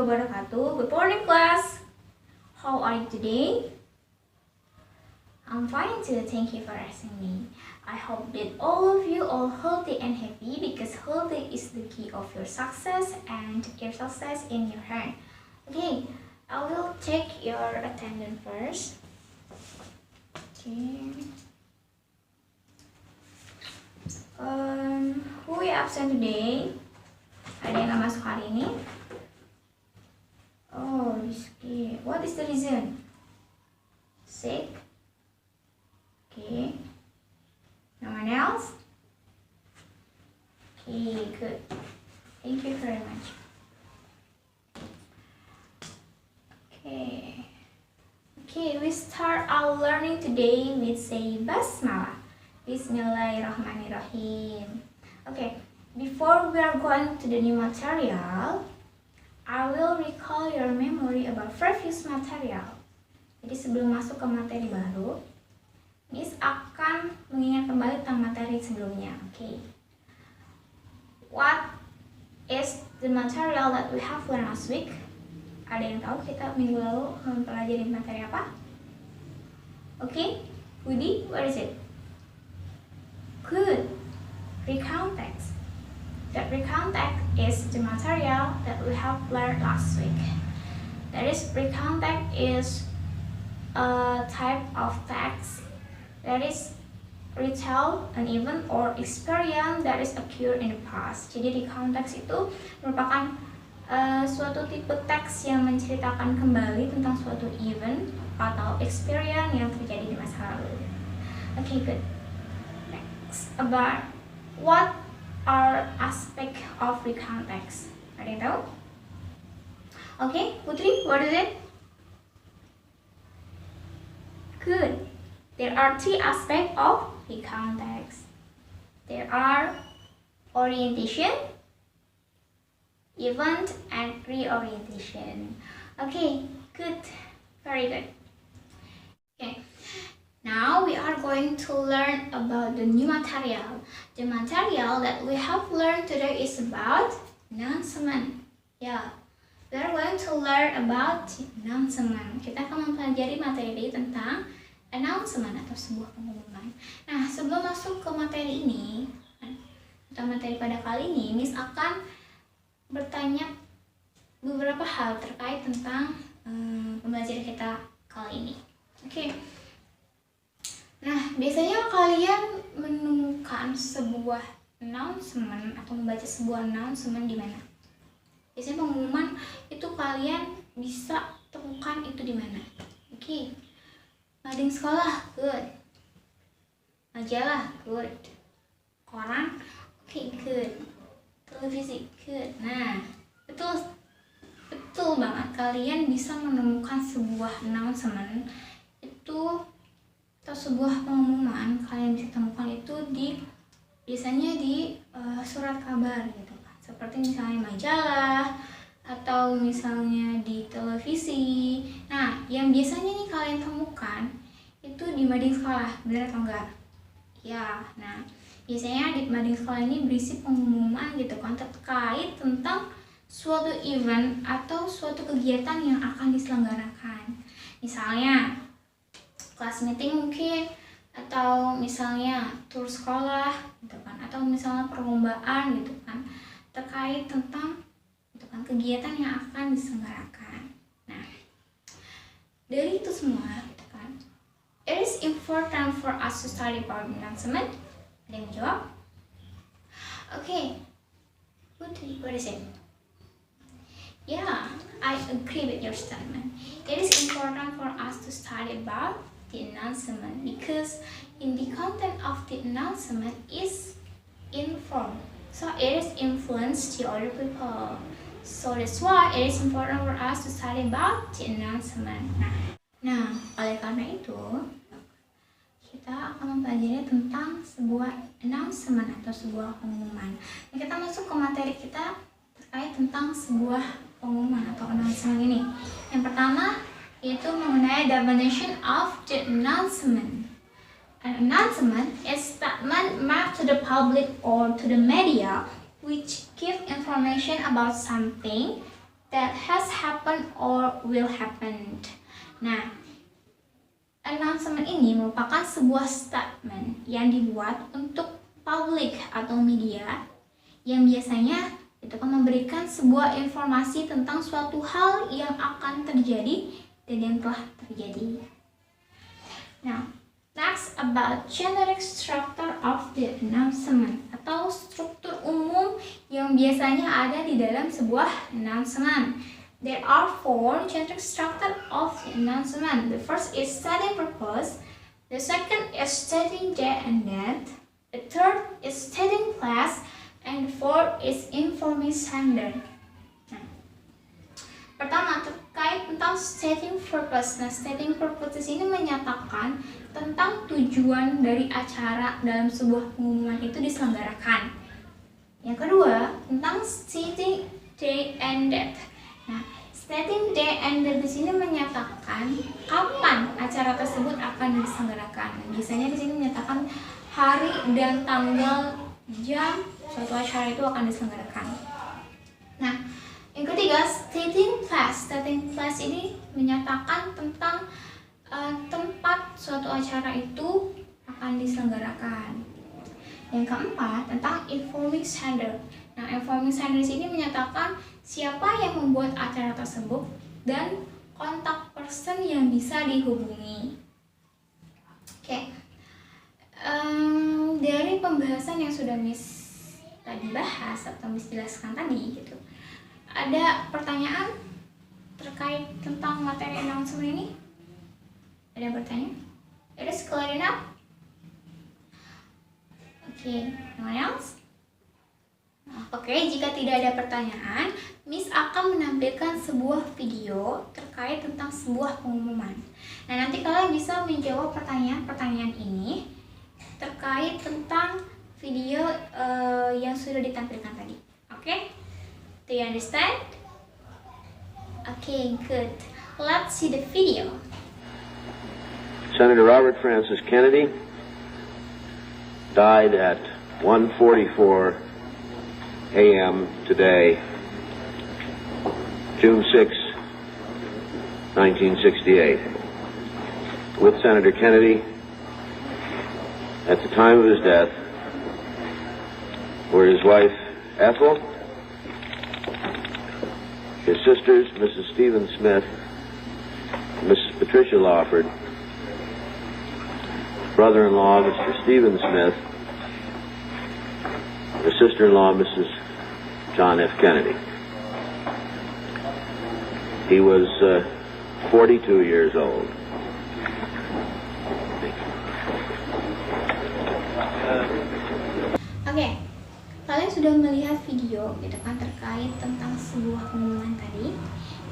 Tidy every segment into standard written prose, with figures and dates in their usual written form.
wabarakatuh. Good morning, class. How are you today? I'm fine too. Thank you for asking me. I hope that all of you are healthy and happy because healthy is the key of your success and your success in your hand. Okay, I will check your attendance first. Okay. Who is absent today? Ada yang nggak masuk hari ini? Oh, Rizky. What is the reason? Sick? Okay. No one else? Okay, good. Thank you very much. Okay, we start our learning today with say basmalah. Bismillahirrahmanirrahim. Okay, before we are going to the new material, I will recall your memory about previous material. Jadi sebelum masuk ke materi baru, Miss akan mengingat kembali tentang materi sebelumnya. Okay. What is the material that we have learned last week? Ada yang tahu kita minggu lalu mempelajari materi apa? Okay, Budi, what is it? Good. Recount text. That recount text is the material that we have learned last week. That is, recount text is a type of text that is retell an event or experience that is occurred in the past. Jadi recount text itu merupakan suatu tipe teks yang menceritakan kembali tentang suatu event atau experience yang terjadi di masa lalu. Okay, good. Next, about what are aspect of recount text? Ada yang tahu? Okay, Putri, what is it? Good. There are three aspects of recount text. There are orientation, event, and reorientation. Okay, good. Very good. Okay. Now we are going to learn about the new material. The material that we have learned today is about announcement. Yeah, we are going to learn about announcement. Kita akan mempelajari materi tentang announcement atau sebuah pengumuman. Nah, sebelum masuk ke materi ini atau materi pada kali ini, Miss akan bertanya beberapa hal terkait tentang pembelajaran kita kali ini. Oke. Nah, biasanya kalian menemukan sebuah announcement atau membaca sebuah announcement di mana? Biasanya pengumuman itu kalian bisa temukan itu di mana? Oke. Mading sekolah, good. Majalah, good. Koran, oke, good. Televisi, good. Nah, betul banget. Kalian bisa menemukan sebuah announcement itu atau sebuah pengumuman kalian bisa temukan itu biasanya di surat kabar gitu kan, seperti misalnya majalah atau misalnya di televisi. Nah, yang biasanya nih kalian temukan itu di mading sekolah, benar atau enggak? Ya, nah biasanya di mading sekolah ini berisi pengumuman gitu kan terkait tentang suatu event atau suatu kegiatan yang akan diselenggarakan. Misalnya kelas meeting mungkin, atau misalnya tur sekolah gitu kan, atau misalnya perlombaan gitu kan, terkait tentang gitu kan kegiatan yang akan diselenggarakan. Nah, dari itu semua gitu kan, it is important for us to study about announcement. Ada yang menjawab? Okay, Putri, what is it? Yeah, I agree with your statement. It is important for us to study about the announcement because in the content of the announcement is informed, so it is influenced the other people. So that's why it is important for us to study about the announcement. Nah, oleh karena itu kita akan mempelajari tentang sebuah announcement atau sebuah pengumuman. Nah, kita masuk ke materi kita terkait tentang sebuah pengumuman atau announcement ini. Yang pertama yaitu mengenai definition of the announcement. An announcement is statement made to the public or to the media which give information about something that has what will happen. Nah, announcement ini merupakan sebuah statement yang dibuat untuk publik atau media yang biasanya itu kan memberikan sebuah informasi tentang suatu hal yang akan terjadi dan yang telah terjadi. Now, next about generic structure of the announcement atau struktur umum yang biasanya ada di dalam sebuah announcement. There are 4 generic structure of the announcement. The first is stating purpose. The second is stating date and date. The third is stating place. And the fourth is informing sender. Nah, pertama terkait tentang stating purpose. Nah, stating purpose di sini menyatakan tentang tujuan dari acara dalam sebuah pengumuman itu diselenggarakan. Yang kedua, tentang stating date and date. Nah, stating date and date di sini menyatakan kapan acara tersebut akan diselenggarakan. Biasanya di sini menyatakan hari dan tanggal jam suatu acara itu akan diselenggarakan. Nah, yang ketiga, stating place. Stating place ini menyatakan tentang tempat suatu acara itu akan diselenggarakan. Yang keempat, tentang informing sender. Nah, informing sender di sini menyatakan siapa yang membuat acara tersebut dan kontak person yang bisa dihubungi. Oke. Dari pembahasan yang sudah Miss tadi bahas atau Miss jelaskan tadi gitu, ada pertanyaan terkait tentang materi announcement ini? Ada yang bertanya? It is clear enough? Okay, anyone else? Oke, jika tidak ada pertanyaan, Miss akan menampilkan sebuah video terkait tentang sebuah pengumuman. Nah, nanti kalian bisa menjawab pertanyaan-pertanyaan ini terkait tentang video yang sudah ditampilkan tadi. Oke? Do you understand? Okay, good. Let's see the video. Senator Robert Francis Kennedy died at 1:44 a.m. today, June 6, 1968. With Senator Kennedy, at the time of his death, were his wife Ethel, his sisters Mrs. Stephen Smith, Mrs. Patricia Lawford, brother-in-law Mr. Stephen Smith, his sister-in-law Mrs. John F. Kennedy. He was 42 years old. Oke, kalian sudah melihat video gitu kan terkait tentang sebuah pengumuman tadi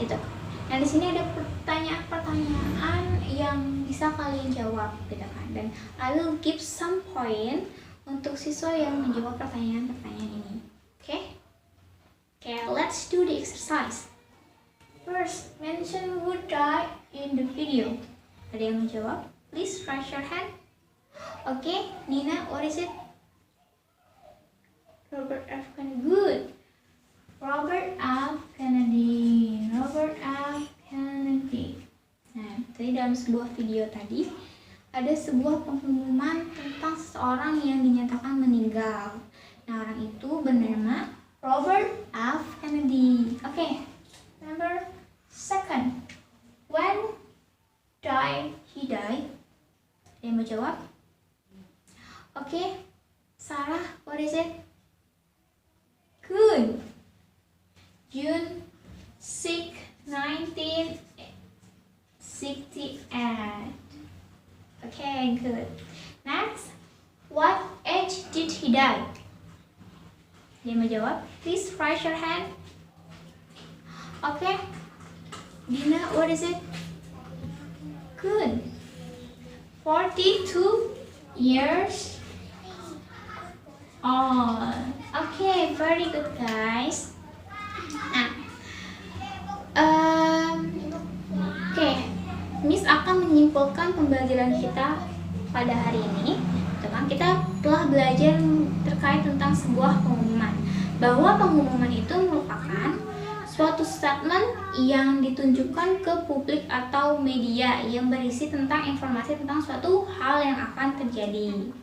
itu. Nah, di sini ada pertanyaan-pertanyaan yang bisa kalian jawab gitu kan, dan I will give some point untuk siswa yang menjawab pertanyaan-pertanyaan ini. Okay, let's do the exercise. First, mention who died in the video. Ada yang menjawab? Please raise your hand. Okay, Nina, what is it? Robert F. Kennedy. Good. Robert F. Kennedy. Robert F. Kennedy. Nah, tadi dalam sebuah video tadi ada sebuah pengumuman tentang seseorang yang dinyatakan meninggal. Nah, orang itu bernama Robert F. Kennedy. Okay. Number second. When he died? Ada yang mau jawab? Okay. Sarah, what is it? Good. June 6, 1968. Okay, good. Next, what age did he die? Dia mau jawab? Please raise your hand. Okay. Dina, what is it? Good. 42 years old. Okay, very good guys. Nah, Miss akan menyimpulkan pembelajaran kita pada hari ini. Kita telah belajar terkait tentang sebuah pengumuman, bahwa pengumuman itu merupakan suatu statement yang ditunjukkan ke publik atau media yang berisi tentang informasi tentang suatu hal yang akan terjadi.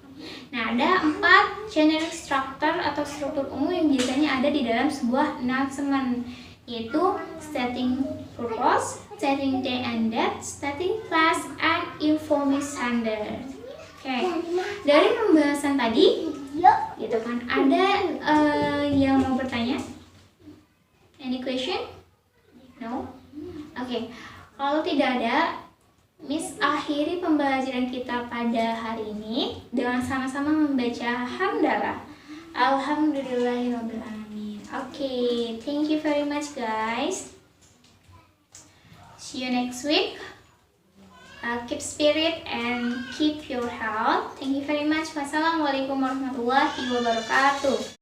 Nah, ada 4 generic structure atau struktur umum yang biasanya ada di dalam sebuah announcement, yaitu stating purpose, stating day and date, stating place, and informing sender. Oke, dari pembahasan tadi, gitu kan, ada yang mau bertanya? Any question? No? Oke, kalau tidak ada, Miss akhiri pembelajaran kita pada hari ini dengan sama-sama membaca hamdalah. Alhamdulillahirabbil alamin. Okay, thank you very much guys. See you next week. Keep spirit and keep your health. Thank you very much. Wassalamualaikum warahmatullahi wabarakatuh.